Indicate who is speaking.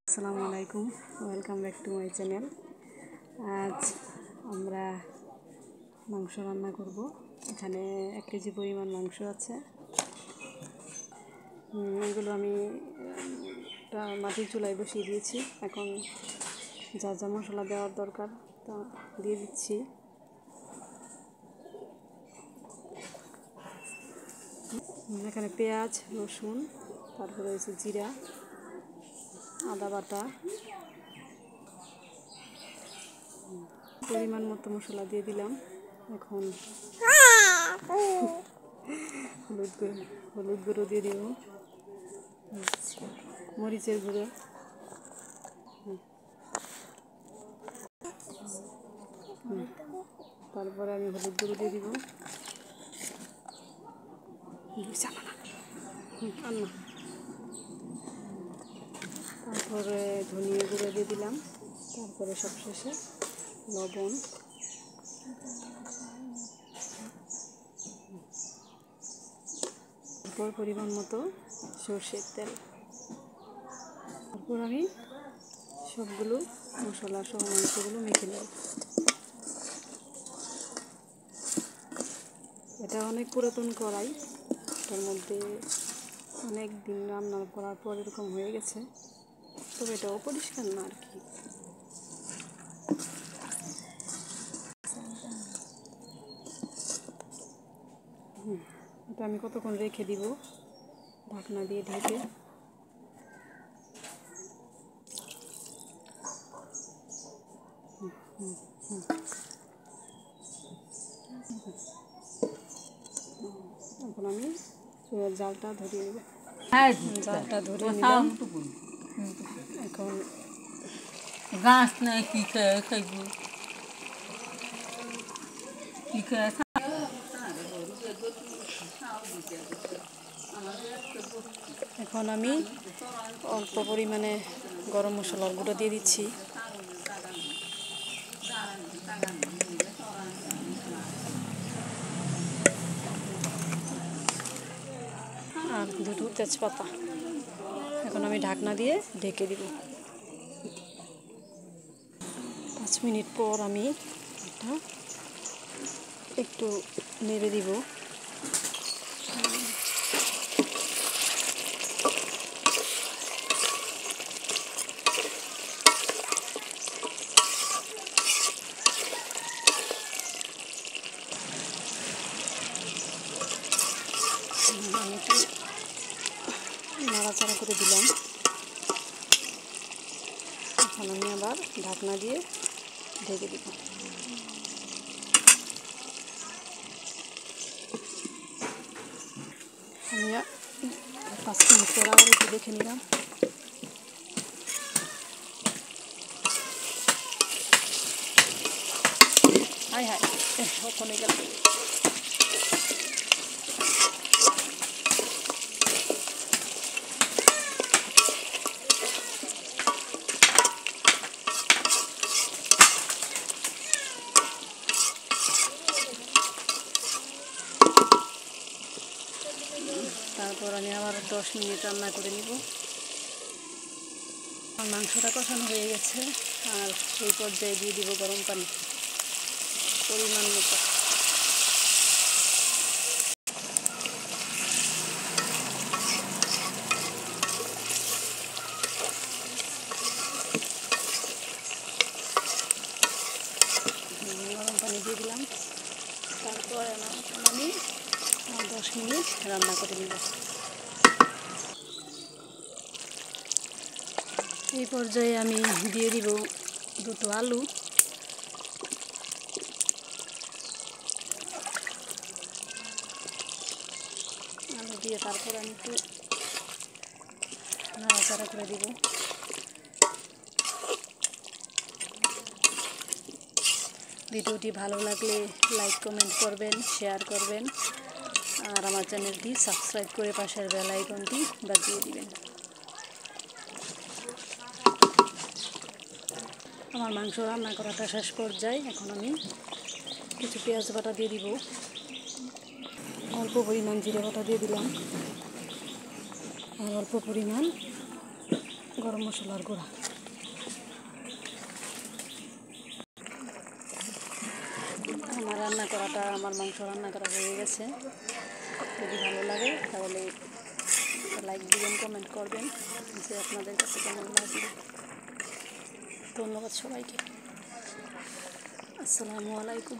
Speaker 1: আসসালামু আলাইকুম, welcome back to my channel. আজ আমরা মাংস রান্না করব। এখানে 1 কেজি পরিমাণ মাংস আছে। এগুলো আমি মাটির চুলায় বসিয়ে দিয়েছি। এখন যা যা মশলা দেওয়ার দরকার তা দিয়ে দিচ্ছি। এখানে পেঁয়াজ, রসুন, তারপরে হচ্ছে জিরা, আদা বাটা, পরিমাণ মতো মশলা দিয়ে দিলাম। এখন হলুদ গুঁড়ো দিয়ে দিব, মরিচের গুঁড়ো, তারপরে আমি হলুদ গুঁড়ো দিয়ে দিব, তারপরে ধনিয়া গুঁড়ো দিয়ে দিলাম, তারপরে সবশেষে লবণ, তারপর পরিমাণ মতো সরষের তেল। তারপর আমি সবগুলো মশলা সহ মাংসগুলো মেখে নেব। এটা অনেক পুরাতন কড়াই, তার মধ্যে অনেক দিন রান্না করার পর এরকম হয়ে গেছে, তবে এটা অপরিষ্কার না আর কি। এটা আমি কতক্ষণ রেখে দিব ঢাকনা দিয়ে ঢেকে। এখন আমি চুলার জালটা ধরিয়ে নেব। জালটা ধরিয়ে নিলাম। এখন
Speaker 2: গাছ নাই কি খেয়ে খাইব কি খেয়ে
Speaker 1: এখন আমি অল্প পরিমাণে গরম মশলার গুঁড়ো দিয়ে দিচ্ছি, আর 2টো তেজপাতা। এখন আমি ঢাকনা দিয়ে ঢেকে দিব। 5 মিনিট পর আমি এটা একটু নেড়ে দিব। আমি একটু নাড়াচাড়া করে দিলাম। এখন আমি আবার ঢাকনা দিয়ে ঢেকে দিব। আমি 5 মিনিট পর আবার একটু দেখে নিলাম। হাই হাই, ওখানে গেল। তারপর আমি আবার 10 মিনিট রান্না করে নিব। মাংসটা কষানো হয়ে গেছে, আর এই পর্যায়ে দিয়ে দিব গরম পানি পরিমাণ মতো। গরম পানি দিয়ে দিলাম। তারপর আমি 10 মিনিট রান্না করে নিব। এই পর্যায়ে আমি দিয়ে দিব 2টো আলু। আলু দিয়ে তারপর আমি একটু নাড়াচাড়া করে দিব। ভিডিওটি ভালো লাগলে লাইক কমেন্ট করবেন, শেয়ার করবেন, আর আমার চ্যানেলটি সাবস্ক্রাইব করে পাশের বেল আইকনটি বাজিয়ে দিবেন। আমার মাংস রান্না করাটা শেষ পর্যায়ে। এখন আমি কিছু পেঁয়াজ বাটা দিয়ে দিব, অল্প পরিমাণ জিরে বাটা দিয়ে দিলাম, আর অল্প পরিমাণ গরম মশলার গুঁড়া। আমার মাংস রান্না করা হয়ে গেছে। যদি ভালো লাগে তাহলে লাইক দিবেন, কমেন্ট করবেন যে আপনাদের কাছে কেমন লাগবে। ধন্যবাদ সবাইকে। আসসালামু আলাইকুম।